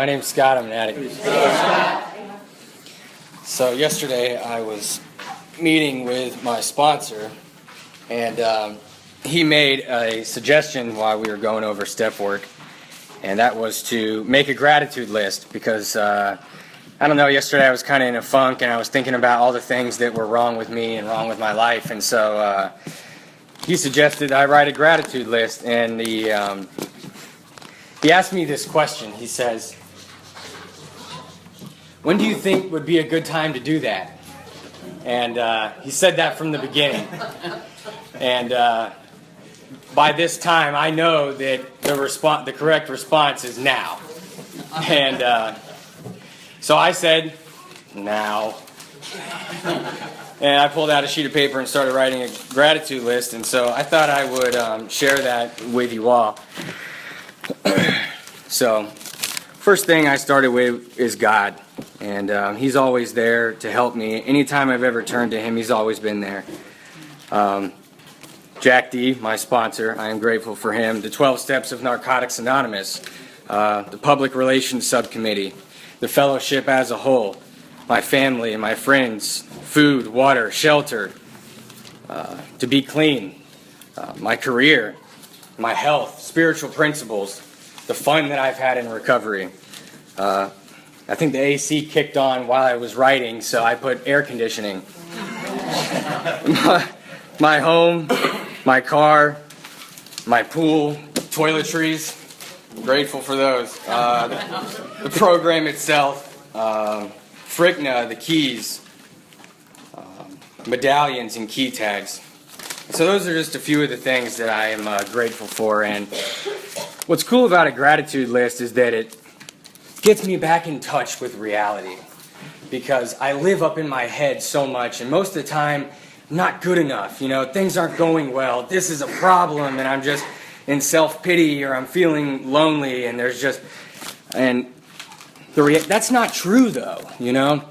My name's Scott. I'm an addict. So yesterday I was meeting with my sponsor, and he made a suggestion while we were going over step work, and that was to make a gratitude list because, I don't know, yesterday I was kind of in a funk and I was thinking about all the things that were wrong with me and wrong with my life, and so he suggested I write a gratitude list, and he asked me this question. He says, when do you think would be a good time to do that? And he said that from the beginning. And by this time, I know that the correct response is now. And so I said, now. And I pulled out a sheet of paper and started writing a gratitude list. And so I thought I would share that with you all. So, first thing I started with is God, and He's always there to help me. Anytime I've ever turned to Him, He's always been there. Jack D, my sponsor, I am grateful for him. The 12 Steps of Narcotics Anonymous, the Public Relations Subcommittee, the fellowship as a whole, my family and my friends, food, water, shelter, to be clean, my career, my health, spiritual principles, the fun that I've had in recovery. I think the AC kicked on while I was writing, so I put air conditioning. My home, my car, my pool, toiletries, I'm grateful for those. The program itself, Fricna, the keys, medallions and key tags. So those are just a few of the things that I am grateful for. And what's cool about a gratitude list is that it gets me back in touch with reality, because I live up in my head so much, and most of the time I'm not good enough. You know, things aren't going well. This is a problem, and I'm just in self-pity, or I'm feeling lonely, and that's not true though, you know.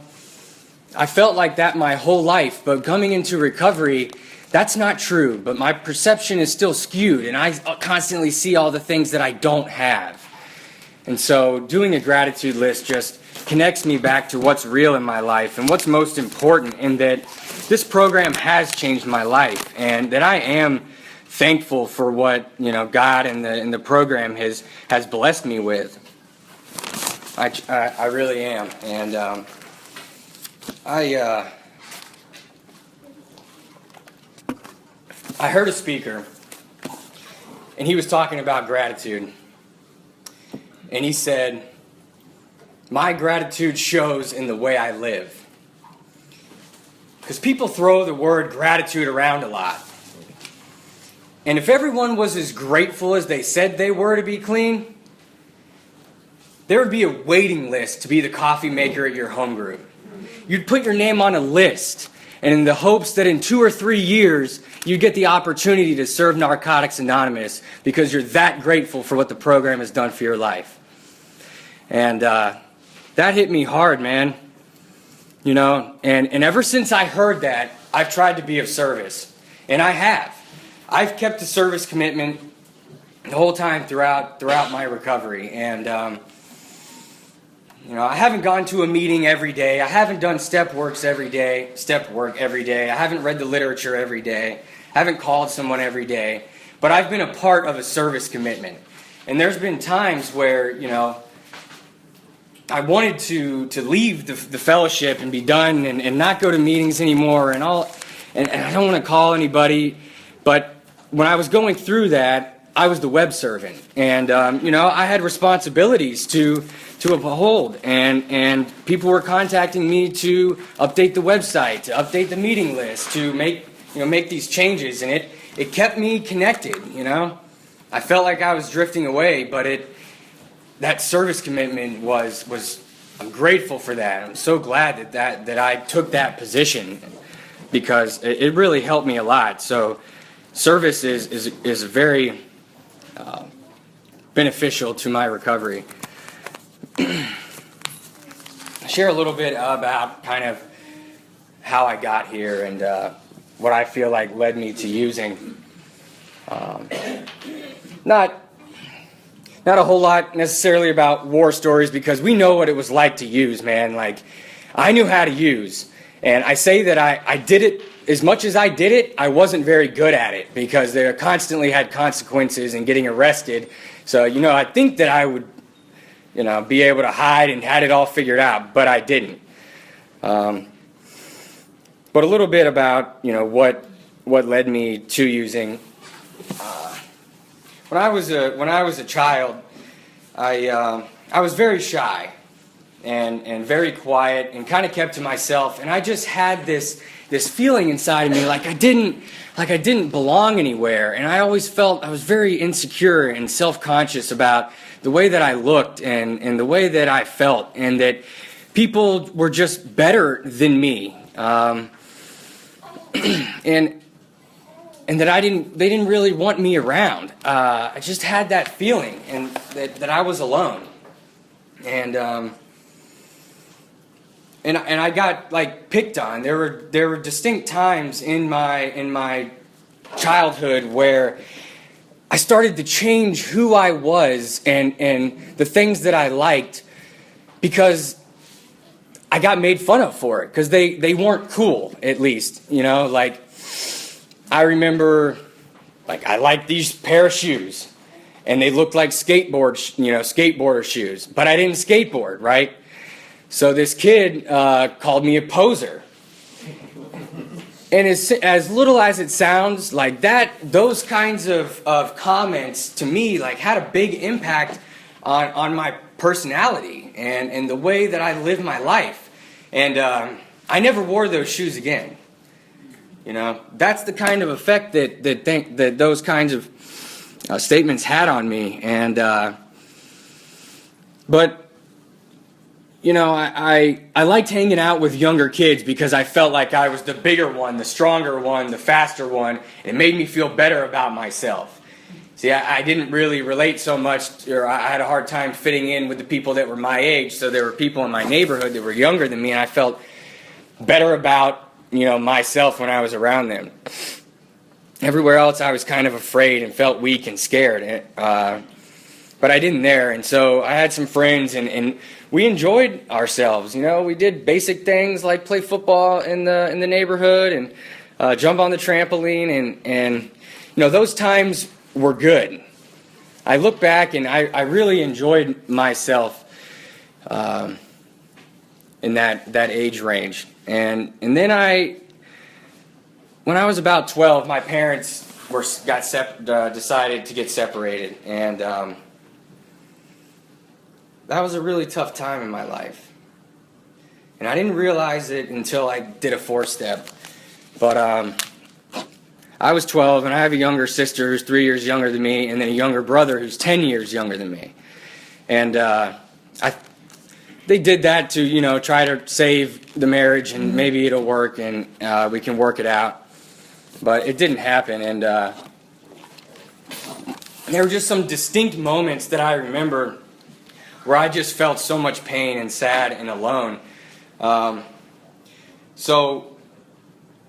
I felt like that my whole life, but coming into recovery, that's not true, but my perception is still skewed, and I constantly see all the things that I don't have. And so doing a gratitude list just connects me back to what's real in my life and what's most important, in that this program has changed my life, and that I am thankful for what, you know, God and the program has blessed me with. I really am. And I heard a speaker, and he was talking about gratitude. And he said, my gratitude shows in the way I live. Because people throw the word gratitude around a lot. And if everyone was as grateful as they said they were to be clean, there would be a waiting list to be the coffee maker at your home group. You'd put your name on a list, and in the hopes that in 2 or 3 years, you'd get the opportunity to serve Narcotics Anonymous because you're that grateful for what the program has done for your life. And that hit me hard, man. You know, and ever since I heard that, I've tried to be of service. And I have. I've kept the service commitment the whole time throughout my recovery. And, you know, I haven't gone to a meeting every day. I haven't done step work every day. I haven't read the literature every day. I haven't called someone every day. But I've been a part of a service commitment. And there's been times where, you know, I wanted to leave the fellowship and be done and not go to meetings anymore and I don't want to call anybody. But when I was going through that, I was the web servant. And, you know, I had responsibilities to uphold, and people were contacting me to update the website, to update the meeting list, to make these changes, and it kept me connected, you know. I felt like I was drifting away, but that service commitment was I'm grateful for that. I'm so glad that I took that position, because it really helped me a lot. So service is very beneficial to my recovery. Share a little bit about kind of how I got here and what I feel like led me to using not not a whole lot necessarily about war stories because we know what it was like to use, man. Like, I knew how to use. And I say that I did it, as much as I did it, I wasn't very good at it because they constantly had consequences and getting arrested. So, I think that I would, be able to hide and had it all figured out, but I didn't. But a little bit about, what led me to using. When I was a child, I was very shy and very quiet and kind of kept to myself, and I just had this feeling inside of me like I didn't belong anywhere, and I always felt I was very insecure and self-conscious about the way that I looked and the way that I felt, and that people were just better than me, and that they didn't really want me around. I just had that feeling, and that I was alone, and I got like picked on. There were distinct times in my childhood where I started to change who I was and the things that I liked because I got made fun of for it because they weren't cool, at least, like I remember, like, I liked these pair of shoes, and they looked like skateboarder shoes, but I didn't skateboard, right? So this kid called me a poser. And as little as it sounds, like those kinds of comments to me, like, had a big impact on my personality and the way that I live my life. And I never wore those shoes again. That's the kind of effect that those kinds of statements had on me. And but I liked hanging out with younger kids because I felt like I was the bigger one, the stronger one, the faster one. It made me feel better about myself. See, I didn't really relate so much, or I had a hard time fitting in with the people that were my age. So there were people in my neighborhood that were younger than me, and I felt better about myself when I was around them. Everywhere else I was kind of afraid and felt weak and scared, but I didn't there. And so I had some friends, and we enjoyed ourselves. We did basic things like play football in the neighborhood and jump on the trampoline, and those times were good. I look back and I really enjoyed myself in that age range. And then when I was about 12, my parents decided to get separated, and that was a really tough time in my life. And I didn't realize it until I did a 4-step. But I was 12, and I have a younger sister who's 3 years younger than me, and then a younger brother who's 10 years younger than me. And they did that to, try to save the marriage, and maybe it'll work, and we can work it out. But it didn't happen, and there were just some distinct moments that I remember where I just felt so much pain and sad and alone. So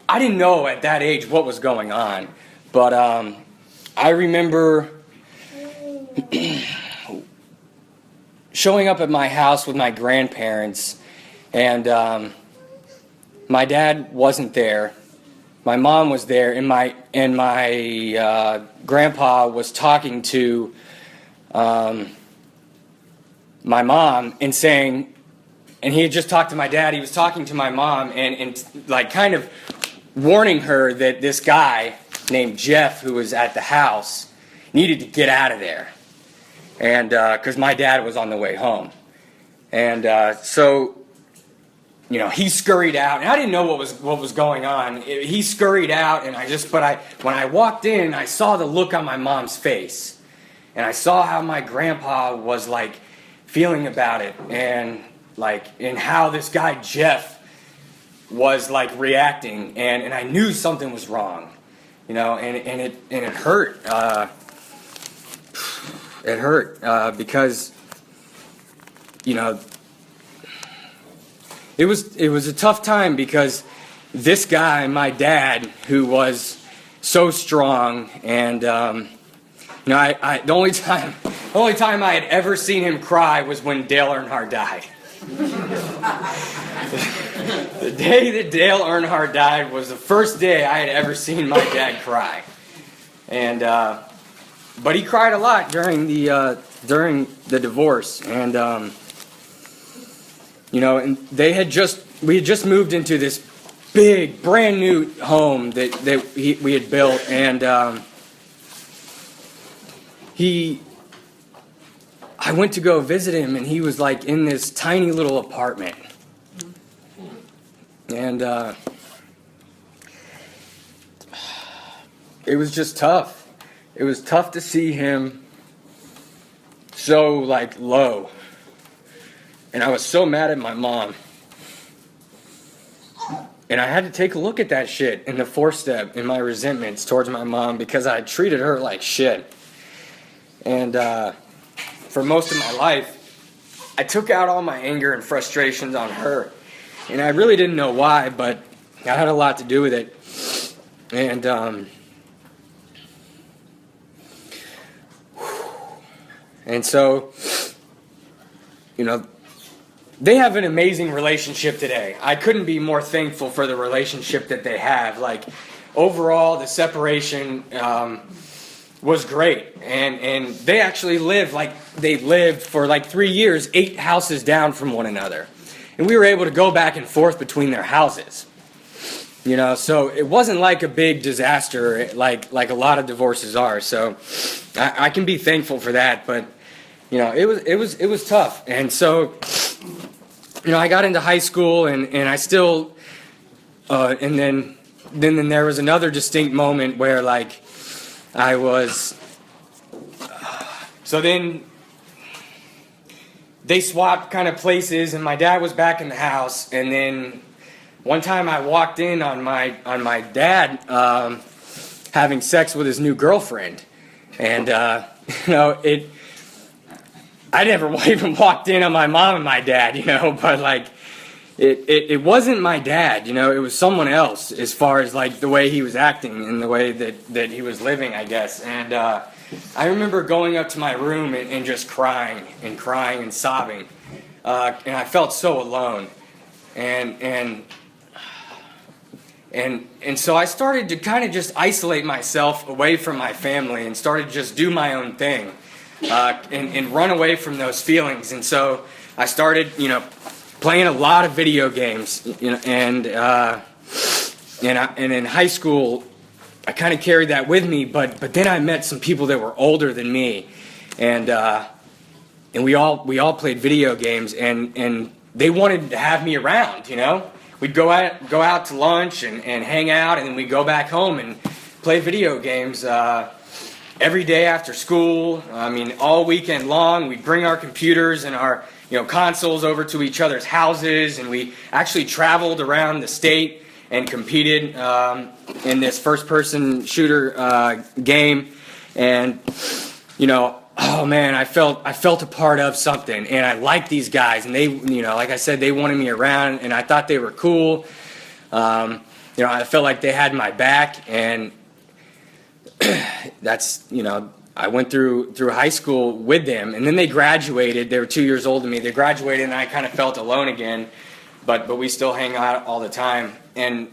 I didn't know at that age what was going on, but I remember showing up at my house with my grandparents, and my dad wasn't there. My mom was there, and my grandpa was talking to my mom and saying, and he had just talked to my dad. He was talking to my mom and like kind of warning her that this guy named Jeff, who was at the house, needed to get out of there. And because my dad was on the way home. And so, he scurried out, and I didn't know what was going on. He scurried out, and when I walked in, I saw the look on my mom's face, and I saw how my grandpa was like feeling about it, and how this guy Jeff was like reacting, and I knew something was wrong, and it hurt. It hurt because it was a tough time because this guy, my dad, who was so strong, and the only time only time I had ever seen him cry was when Dale Earnhardt died. The day that Dale Earnhardt died was the first day I had ever seen my dad cry. And but he cried a lot during the divorce, and and we had just moved into this big, brand new home that we had built, and I went to go visit him, and he was like in this tiny little apartment, and it was just tough. It was tough to see him so like low, and I was so mad at my mom. And I had to take a look at that shit in the 4-step in my resentments towards my mom because I treated her like shit. And for most of my life, I took out all my anger and frustrations on her. And I really didn't know why, but I had a lot to do with it. And so, they have an amazing relationship today. I couldn't be more thankful for the relationship that they have. Like, overall, the separation was great. And they actually lived for like 3 years, 8 houses down from one another. And we were able to go back and forth between their houses. So it wasn't like a big disaster like a lot of divorces are. So I can be thankful for that. But, it was tough. And so, I got into high school, and I still, and then there was another distinct moment where, like, I was, so then they swapped kind of places, and my dad was back in the house, and then one time I walked in on my dad having sex with his new girlfriend, and, I never even walked in on my mom and my dad, but like, it wasn't my dad, it was someone else as far as like the way he was acting and the way that he was living, I guess. And I remember going up to my room and just crying and sobbing. And I felt so alone. And so I started to kind of just isolate myself away from my family and started to just do my own thing. And run away from those feelings. And so I started, playing a lot of video games. And in high school, I kind of carried that with me. But then I met some people that were older than me, and we all played video games, and they wanted to have me around. We'd go out to lunch and hang out, and then we'd go back home and play video games. Every day after school, all weekend long, we'd bring our computers and our, consoles over to each other's houses, and we actually traveled around the state and competed in this first-person shooter game. And, oh man, I felt a part of something, and I liked these guys, and they, like I said, they wanted me around, and I thought they were cool. I felt like they had my back, and that's, I went through high school with them, and then they graduated. They were 2 years older than me. They graduated, and I kind of felt alone again, but we still hang out all the time. And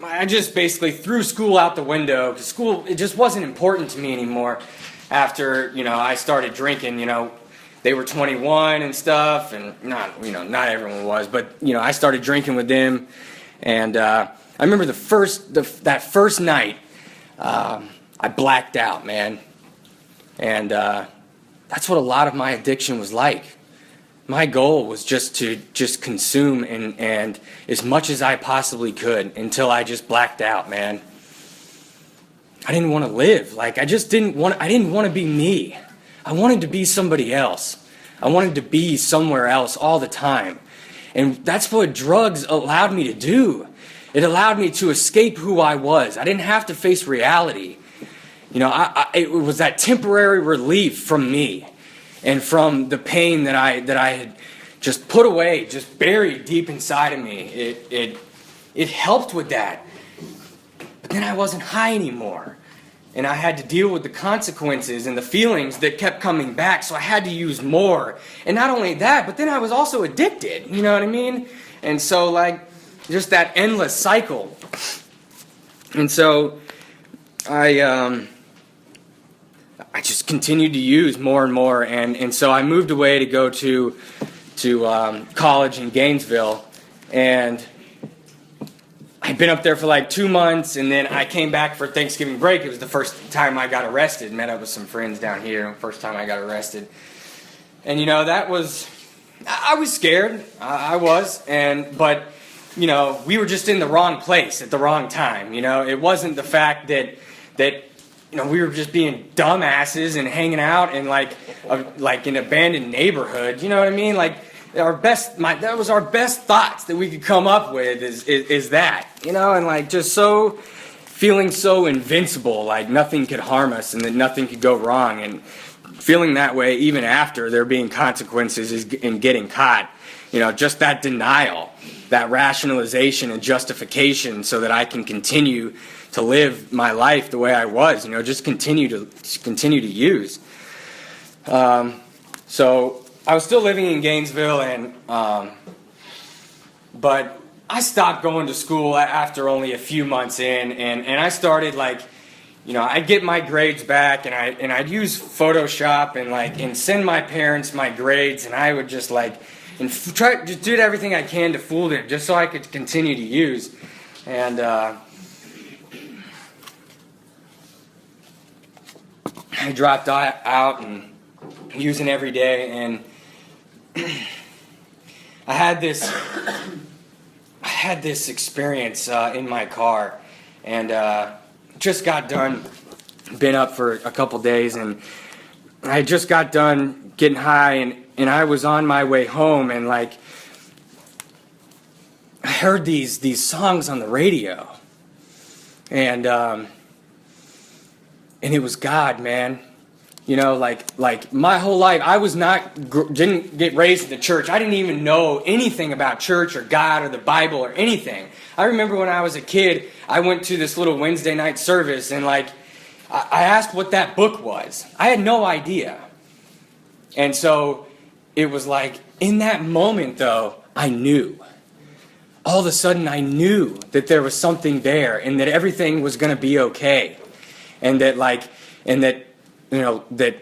I just basically threw school out the window, because school, it just wasn't important to me anymore after, I started drinking. They were 21 and stuff, and not everyone was, but, I started drinking with them. And I remember that first night, I blacked out, man. And that's what a lot of my addiction was like. My goal was just to consume and as much as I possibly could until I just blacked out, man. I didn't want to live. Like, I didn't want to be me. I wanted to be somebody else. I wanted to be somewhere else all the time. And that's what drugs allowed me to do. It allowed me to escape who I was. I didn't have to face reality. It was that temporary relief from me and from the pain that I had just put away, just buried deep inside of me. It helped with that. But then I wasn't high anymore. and I had to deal with the consequences and the feelings that kept coming back, so I had to use more. And not only that, but then I was also addicted, you know what I mean? And so, like, just that endless cycle. And so I just continued to use more and more, and so I moved away to go to college in Gainesville, and I'd been up there for like 2 months, and then I came back for Thanksgiving break. It was the first time I got arrested. Met up with some friends down here. First time I got arrested. And, you know, that was, I was scared. I was. But, you know, we were just in the wrong place at the wrong time. You know, it wasn't the fact that you know, we were just being dumbasses and hanging out in like an abandoned neighborhood. You know what I mean? Like, that was our best thoughts that we could come up with is that, you know, and like just feeling so invincible, like nothing could harm us and that nothing could go wrong, and feeling that way even after there being consequences in getting caught, you know, just that denial, that rationalization and justification so that I can continue to live my life the way I was, you know, just continue to use. So I was still living in Gainesville, but I stopped going to school after only a few months in, and I started, like, you know, I'd get my grades back, and I'd use Photoshop and send my parents my grades, and I would just just do everything I can to fool them, just so I could continue to use, and I dropped out and using every day, and I had this experience in my car, and just got done, been up for a couple days, and I just got done getting high, and I was on my way home, and like I heard these songs on the radio, and it was God, man. You know, like my whole life, I didn't get raised in the church. I didn't even know anything about church or God or the Bible or anything. I remember when I was a kid, I went to this little Wednesday night service, and like I asked what that book was. I had no idea. And so it was like in that moment, though, I knew. All of a sudden, I knew that there was something there, and that everything was going to be okay, and that you know, that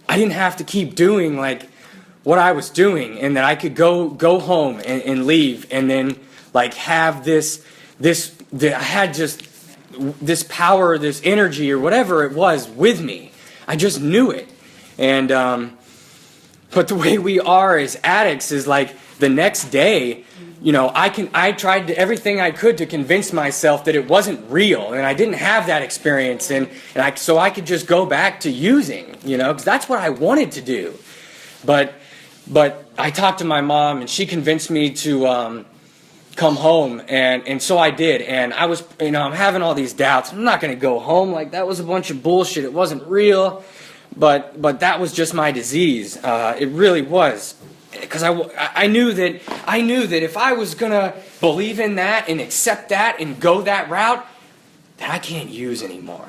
I didn't have to keep doing like what I was doing, and that I could go home and leave, and then like have that I had just this power, this energy, or whatever it was with me. I just knew it. And but the way we are as addicts is like the next day, you know, I tried everything I could to convince myself that it wasn't real, and I didn't have that experience, so I could just go back to using, you know, because that's what I wanted to do. But I talked to my mom, and she convinced me to come home, and so I did. And I was, you know, I'm having all these doubts. I'm not going to go home. Like, that was a bunch of bullshit. It wasn't real. But that was just my disease. It really was. Because I knew that if I was going to believe in that and accept that and go that route, that I can't use anymore.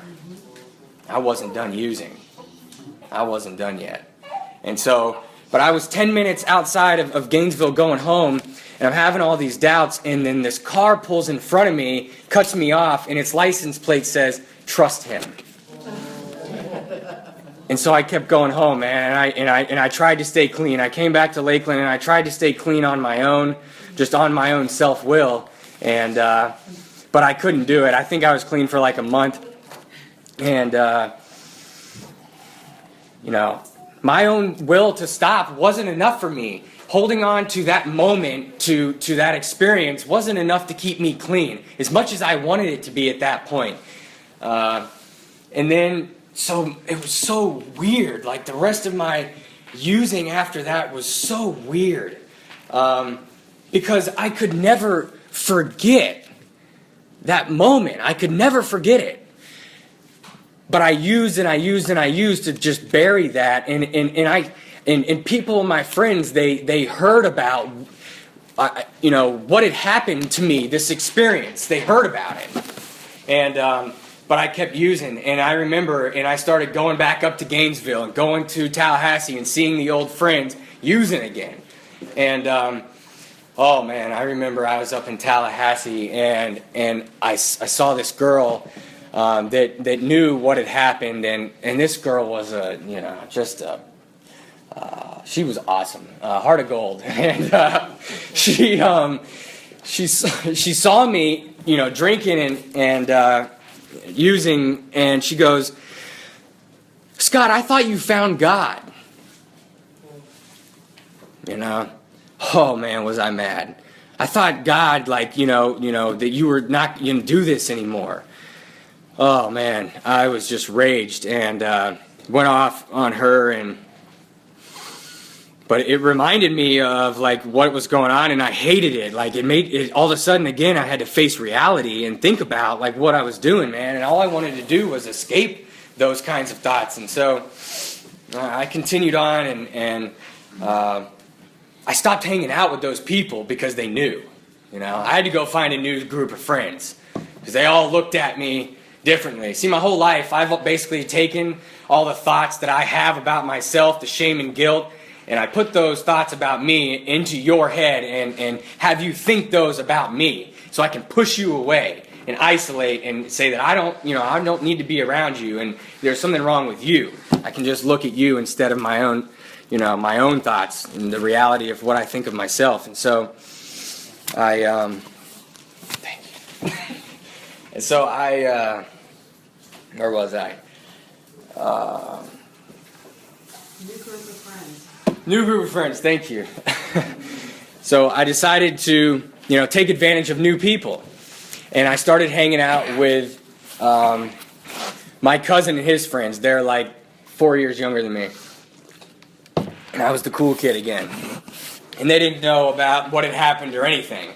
I wasn't done using. I wasn't done yet. And so, but I was 10 minutes outside of Gainesville going home, and I'm having all these doubts, and then this car pulls in front of me, cuts me off, and its license plate says, "Trust him." And so I kept going home, man, and I tried to stay clean. I came back to Lakeland, and I tried to stay clean on my own, just on my own self-will, and but I couldn't do it. I think I was clean for like a month, and you know, my own will to stop wasn't enough for me. Holding on to that moment, to that experience, wasn't enough to keep me clean, as much as I wanted it to be at that point. And then, so it was so weird. Like, the rest of my using after that was so weird. Because I could never forget that moment. I could never forget it. But I used and I used and I used to just bury that. And people, my friends, they heard about, you know, what had happened to me, this experience. They heard about it. And but I kept using. And I remember, and I started going back up to Gainesville and going to Tallahassee and seeing the old friends using again. And oh man, I remember I was up in Tallahassee, and I saw this girl that knew what had happened, and this girl was she was awesome, heart of gold, and she saw me, drinking and using, and she goes, "Scott, I thought you found God." Oh man, was I mad. I thought God, that you were not going to do this anymore. Oh man, I was just raged and went off on her, but it reminded me of what was going on, and I hated it. It made it all of a sudden again. I had to face reality and think about what I was doing, man. And all I wanted to do was escape those kinds of thoughts. And so I continued on, and I stopped hanging out with those people because they knew. I had to go find a new group of friends because they all looked at me differently. See, my whole life I've basically taken all the thoughts that I have about myself, the shame and guilt, and I put those thoughts about me into your head and have you think those about me, so I can push you away and isolate and say that I don't need to be around you, and there's something wrong with you. I can just look at you instead of my own thoughts and the reality of what I think of myself. And so thank you. And so where was I? New group of friends, thank you. So I decided to, take advantage of new people. And I started hanging out with my cousin and his friends. They're 4 years younger than me. And I was the cool kid again. And they didn't know about what had happened or anything.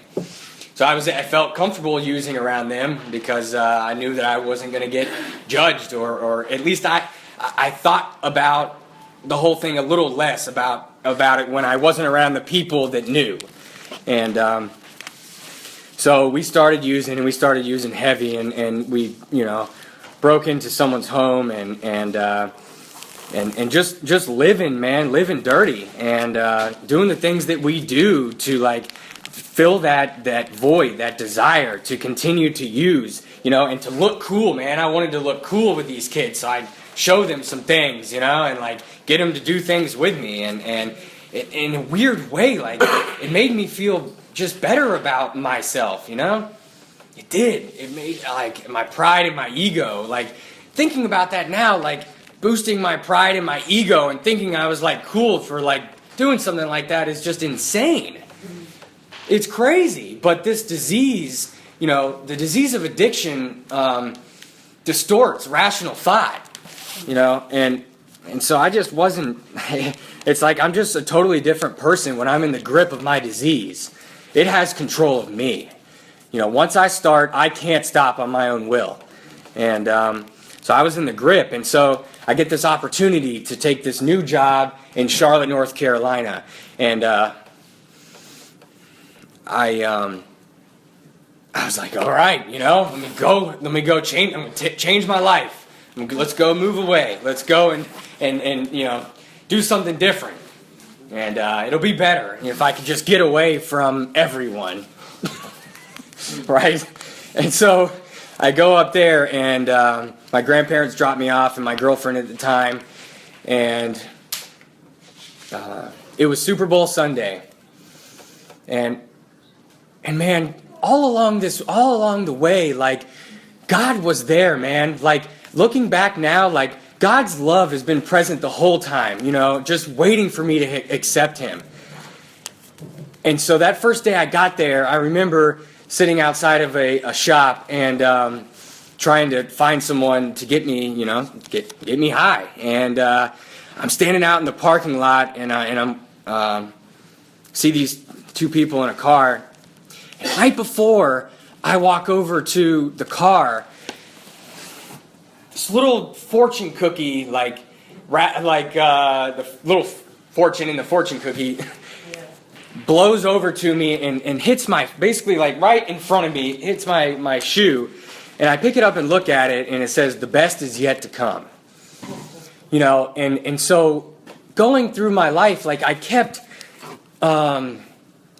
So I felt comfortable using around them because I knew that I wasn't going to get judged, or at least I thought about the whole thing a little less about it when I wasn't around the people that knew. And so we started using heavy, and we broke into someone's home and just living dirty, and doing the things that we do to fill that void, that desire to continue to use, and to look cool, man. I wanted to look cool with these kids, so I'd show them some things, and get them to do things with me, and in a weird way, it made me feel just better about myself, It did. It made my pride and my ego, thinking about that now, boosting my pride and my ego and thinking I was cool for doing something like that is just insane. It's crazy. But this disease, the disease of addiction distorts rational thought, and so I just wasn't, it's I'm just a totally different person when I'm in the grip of my disease. It has control of me. Once I start, I can't stop on my own will. And so I was in the grip, and so I get this opportunity to take this new job in Charlotte, North Carolina, and I was all right, let me go change. I'm gonna change my life. Let's go move away. Let's go and do something different, and it'll be better if I can just get away from everyone, right? And so I go up there, and my grandparents dropped me off, and my girlfriend at the time, and it was Super Bowl Sunday, and man, all along the way, God was there, man. Looking back now, God's love has been present the whole time, just waiting for me to accept Him. And so that first day I got there, I remember sitting outside of a shop and trying to find someone to get me, get me high. And I'm standing out in the parking lot, and I'm see these two people in a car. And right before I walk over to the car, this little fortune cookie, the little fortune in the fortune cookie, blows over to me and hits basically right in front of me, hits my shoe, And I pick it up and look at it, and it says, "The best is yet to come." You know, and so going through my life, like, I kept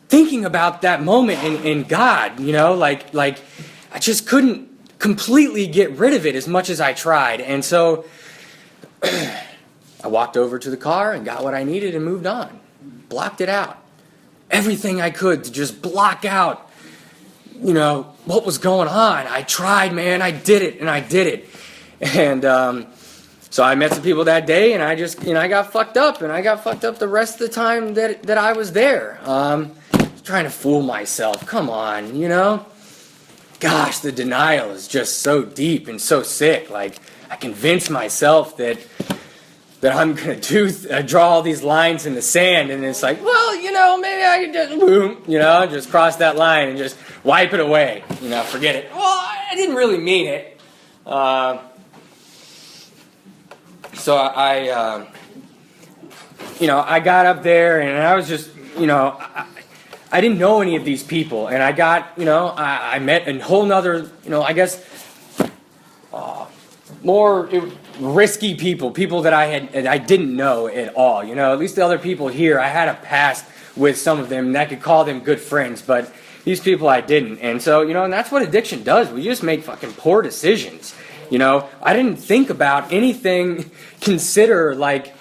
thinking about that moment in God, you know, like I just couldn't completely get rid of it as much as I tried. And so I walked over to the car and got what I needed and moved on. Blocked it out. Everything I could to just block out, you know, what was going on. I tried, man. I did it, and I did it. And so I met some people that day, and I just, you know, I got fucked up, and I got fucked up the rest of the time that I was there. Trying to fool myself. Come on, you know? Gosh, the denial is just so deep and so sick. Like, I convince myself that I'm going to draw all these lines in the sand, and it's like, well, you know, maybe I could just, boom, you know, just cross that line and just wipe it away. You know, forget it. Well, I didn't really mean it. So I you know, I got up there, and I was just, you know, I didn't know any of these people, and I got, you know, I met a whole nother, you know, I guess, more risky people that I didn't know at all. You know, at least the other people here, I had a past with some of them, and I could call them good friends, but these people I didn't. And so, you know, and that's what addiction does. We just make fucking poor decisions. You know, I didn't think about anything, consider, like,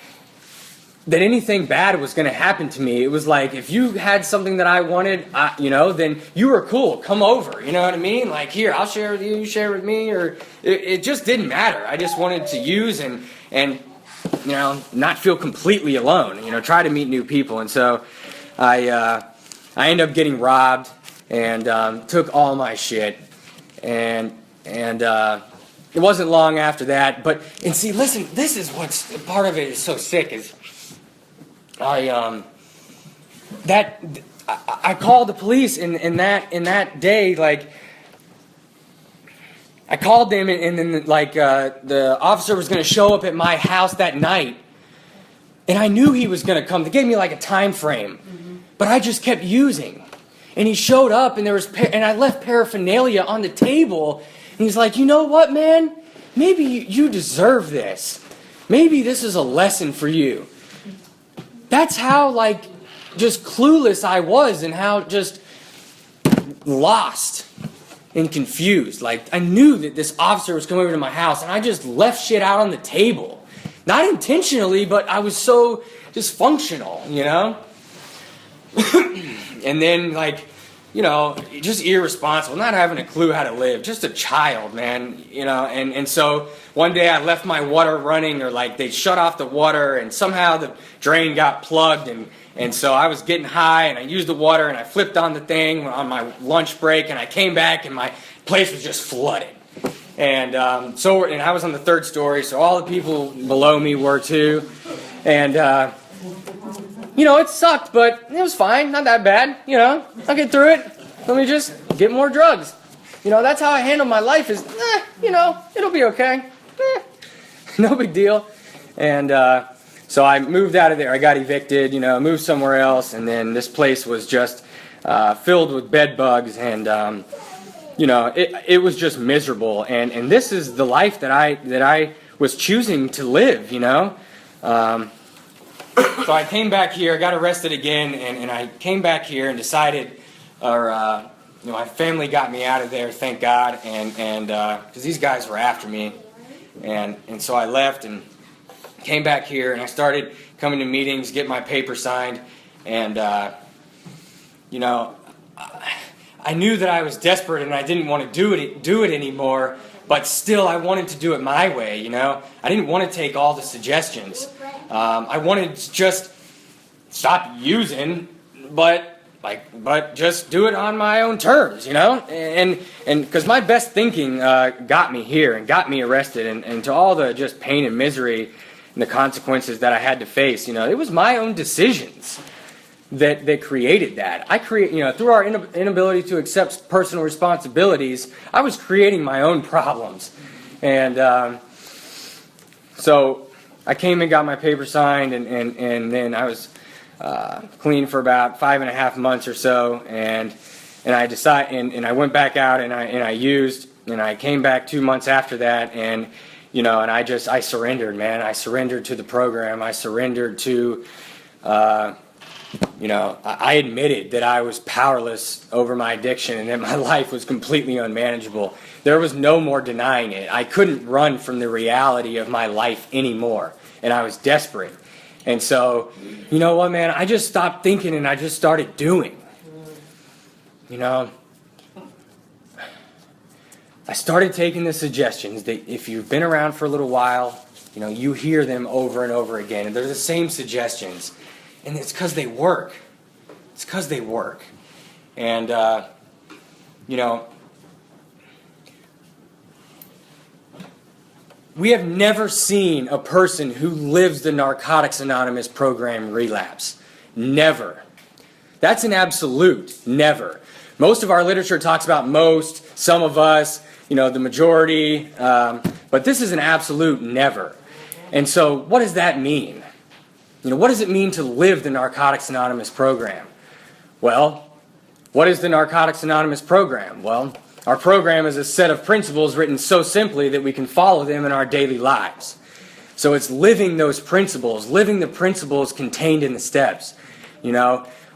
that anything bad was going to happen to me. It was like, if you had something that I wanted, you know, then you were cool. Come over. You know what I mean? Like, here, I'll share with you, you share with me. Or it just didn't matter. I just wanted to use and you know, not feel completely alone. You know, try to meet new people. And so I ended up getting robbed and took all my shit. And it wasn't long after that. But, and see, listen, this is what's, part of it is so sick is, I called the police in that day. Like, I called them, and then like the officer was going to show up at my house that night, and I knew he was going to come. They gave me like a time frame, but I just kept using, and he showed up, and and I left paraphernalia on the table, and he's like, you know what, man? Maybe you deserve this. Maybe this is a lesson for you. That's how, like, just clueless I was, and how just lost and confused. Like, I knew that this officer was coming over to my house, and I just left shit out on the table. Not intentionally, but I was so dysfunctional, you know? And then, like, you know, just irresponsible, not having a clue how to live, just a child, man, you know, and so one day I left my water running, or like they shut off the water, and somehow the drain got plugged, and so I was getting high, and I used the water, and I flipped on the thing on my lunch break, and I came back, and my place was just flooded. And and I was on the third story, so all the people below me were too, and you know, it sucked, but it was fine, not that bad, you know, I'll get through it, let me just get more drugs. You know, that's how I handle my life is, you know, it'll be okay, no big deal. And so I moved out of there, I got evicted, you know, moved somewhere else, and then this place was just filled with bed bugs, and you know, it was just miserable, and this is the life that I was choosing to live, you know. So I came back here, got arrested again, and I came back here and decided, you know, my family got me out of there, thank God, and because these guys were after me, and so I left and came back here, and I started coming to meetings, get my paper signed, and you know, I knew that I was desperate and I didn't want to do it anymore, but still I wanted to do it my way, you know. I didn't want to take all the suggestions. I wanted to just stop using, but just do it on my own terms, you know. And because my best thinking got me here and got me arrested, and to all the just pain and misery and the consequences that I had to face, you know, it was my own decisions that created that. You know, through our inability to accept personal responsibilities, I was creating my own problems. And so I came and got my paper signed, and then I was clean for about 5.5 months or so, and I decided, and I went back out and I used, And I came back 2 months after that, and and I surrendered, man. I surrendered to the program. I surrendered to, I admitted that I was powerless over my addiction and that my life was completely unmanageable. There was no more denying it. I couldn't run from the reality of my life anymore, and I was desperate. And so, you know what, man? I just stopped thinking and I just started doing. I started taking the suggestions that if you've been around for a little while, you hear them over and over again. And they're the same suggestions. And it's because they work. It's because they work. And, we have never seen a person who lives the Narcotics Anonymous program relapse. Never. That's an absolute never. Most of our literature talks about most, some of us, the majority, but this is an absolute never. And so what does that mean? What does it mean to live the Narcotics Anonymous program? Well, what is the Narcotics Anonymous program? Well, our program is a set of principles written so simply that we can follow them in our daily lives. So it's living those principles, living the principles contained in the steps.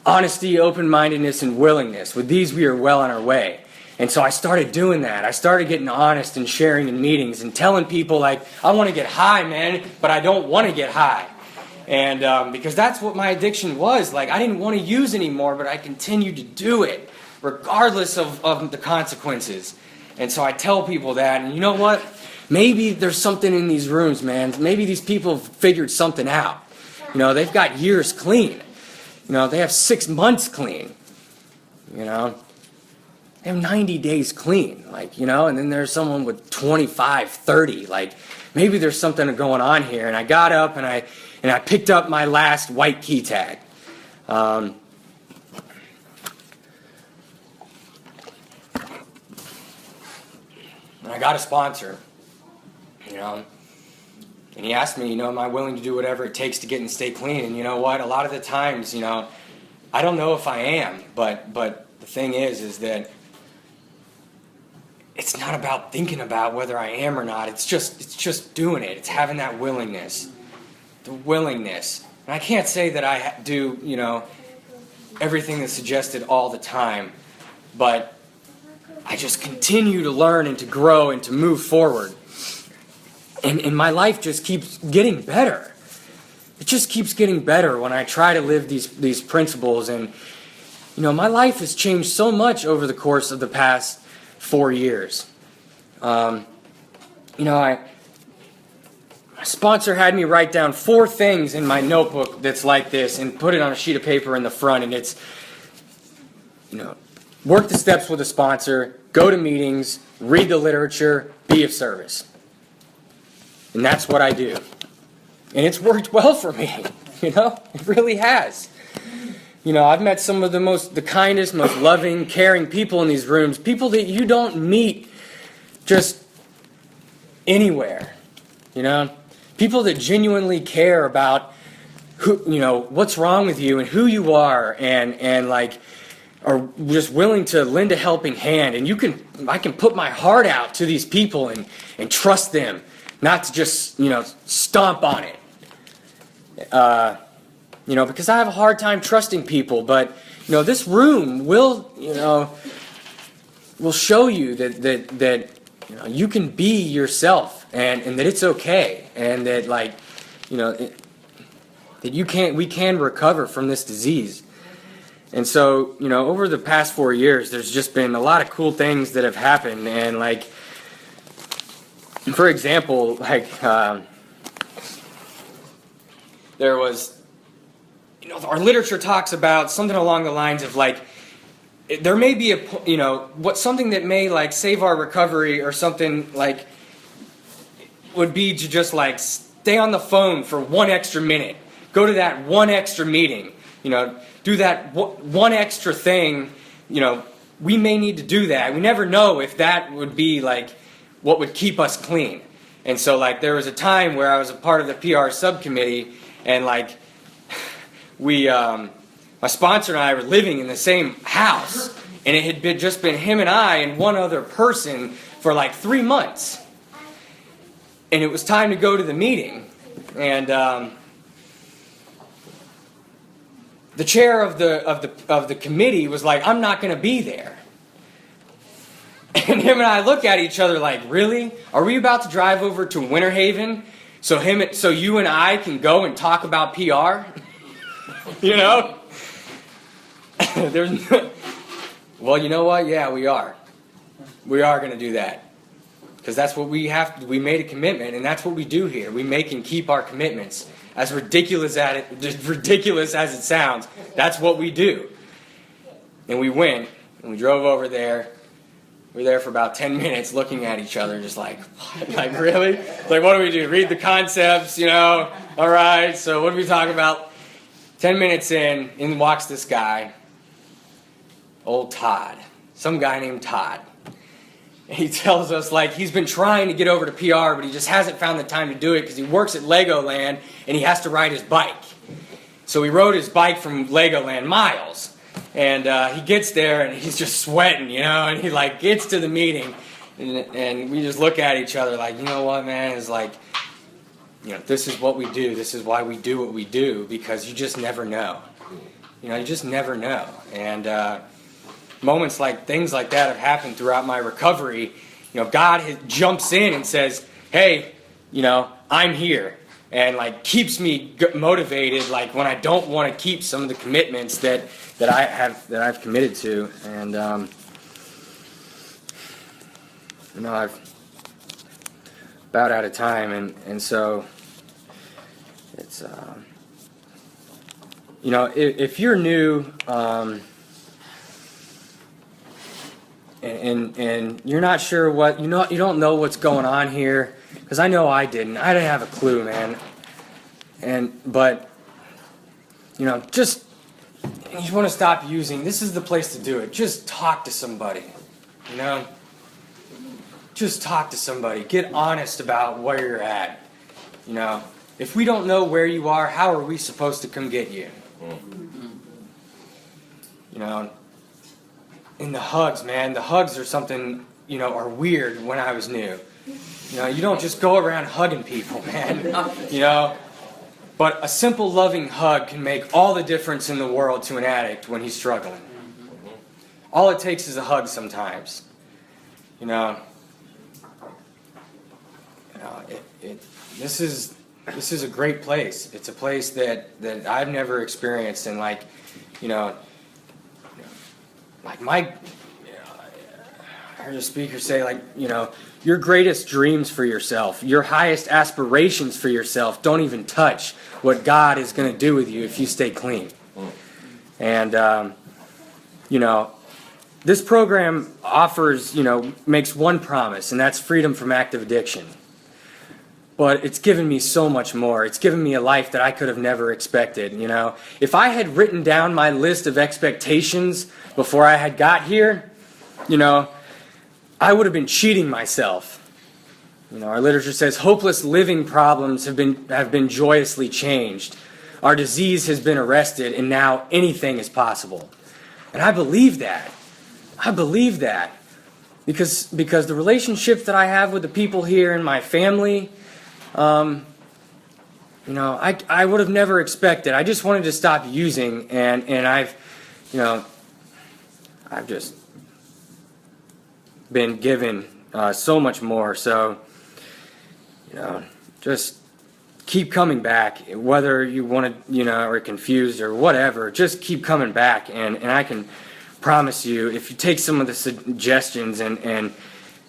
Honesty, open-mindedness, and willingness. With these, we are well on our way. And so I started doing that. I started getting honest and sharing in meetings and telling people, I want to get high, man, but I don't want to get high. And because that's what my addiction was. I didn't want to use anymore, but I continued to do it, regardless of the consequences. And so I tell people that, and you know what? Maybe there's something in these rooms, man. Maybe these people have figured something out. They've got years clean. They have 6 months clean. They have 90 days clean, and then there's someone with 25, 30. Maybe there's something going on here. And I got up and I picked up my last white key tag. And I got a sponsor, and he asked me, am I willing to do whatever it takes to get and stay clean? And you know what? A lot of the times, I don't know if I am, but the thing is that it's not about thinking about whether I am or not. It's just doing it. It's having that willingness, the willingness. And I can't say that I do, everything that's suggested all the time, but I just continue to learn and to grow and to move forward. And my life just keeps getting better. It just keeps getting better when I try to live these principles. And, my life has changed so much over the course of the past 4 years. My sponsor had me write down 4 things in my notebook that's like this and put it on a sheet of paper in the front. And it's, work the steps with a sponsor, go to meetings, read the literature, be of service. And that's what I do. And it's worked well for me, it really has. I've met some of the kindest, most loving, caring people in these rooms, people that you don't meet just anywhere, people that genuinely care about who, what's wrong with you and who you are, and are just willing to lend a helping hand. And I can put my heart out to these people and trust them, not to just, stomp on it. Because I have a hard time trusting people, but, this room will show you that you can be yourself, and that it's okay, and that, that we can recover from this disease. And so, over the past 4 years, there's just been a lot of cool things that have happened, and, for example, there was, our literature talks about something along the lines of there may be something that may save our recovery, or something would be to just stay on the phone for 1 extra minute, go to that 1 extra meeting, do that one extra thing. We may need to do that. We never know if that would be what would keep us clean. And so there was a time where I was a part of the PR subcommittee, and my sponsor and I were living in the same house, and it had just been him and I and one other person for like 3 months. And it was time to go to the meeting. And the chair of the committee was like, I'm not going to be there. And him and I look at each other like, really? Are we about to drive over to Winter Haven so you and I can go and talk about PR? You know? Well, you know what? Yeah, we are. We are going to do that. Because that's what we have to, we made a commitment, and that's what we do here. We make and keep our commitments. As ridiculous as it sounds, that's what we do. And we went, and we drove over there. We were there for about 10 minutes looking at each other, just like, what? Like, really? Like, what do we do? Read the concepts, you know? All right, so what do we talk about? 10 minutes in walks this guy, old Todd. Some guy named Todd. And he tells us, like, he's been trying to get over to PR, but he just hasn't found the time to do it because he works at Legoland and he has to ride his bike. So he rode his bike from Legoland miles. And he gets there and he's just sweating, you know, and he like gets to the meeting and we just look at each other like, you know what, man, it's like, you know, this is what we do. This is why we do what we do, because you just never know. You know, you just never know. And moments like things like that have happened throughout my recovery. You know, God jumps in and says, hey, you know, I'm here. And like keeps me motivated, like when I don't want to keep some of the commitments that I've committed to, and you know, I've about out of time, and so it's you know, if you're new and you're not sure what you don't know what's going on here. Because I know I didn't have a clue, man. But, you know, just, you want to stop using, this is the place to do it. Just talk to somebody, you know. Just talk to somebody. Get honest about where you're at, you know. If we don't know where you are, how are we supposed to come get you? You know, and the hugs, man. The hugs are something, you know, are weird when I was new. You know, you don't just go around hugging people, man. You know, but a simple loving hug can make all the difference in the world to an addict when he's struggling. All it takes is a hug sometimes. You know, this is a great place. It's a place that I've never experienced, and like, you know, like I heard a speaker say, like, you know, your greatest dreams for yourself, your highest aspirations for yourself don't even touch what God is going to do with you if you stay clean. And, you know, this program offers, you know, makes one promise, and that's freedom from active addiction. But it's given me so much more. It's given me a life that I could have never expected, you know. If I had written down my list of expectations before I had got here, you know, I would have been cheating myself. You know, our literature says hopeless living problems have been joyously changed. Our disease has been arrested, and now anything is possible. And I believe that. I believe that. Because the relationships that I have with the people here in my family, you know, I would have never expected. I just wanted to stop using, and I've just been given so much more. So, you know, just keep coming back, whether you want to, you know, or confused or whatever. Just keep coming back, and I can promise you, if you take some of the suggestions and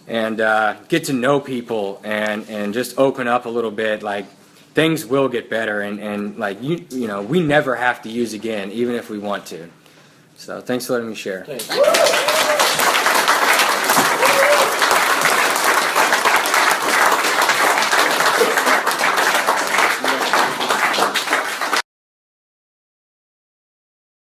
get to know people and just open up a little bit, like, things will get better, and like you know, we never have to use again, even if we want to. So thanks for letting me share. Thanks.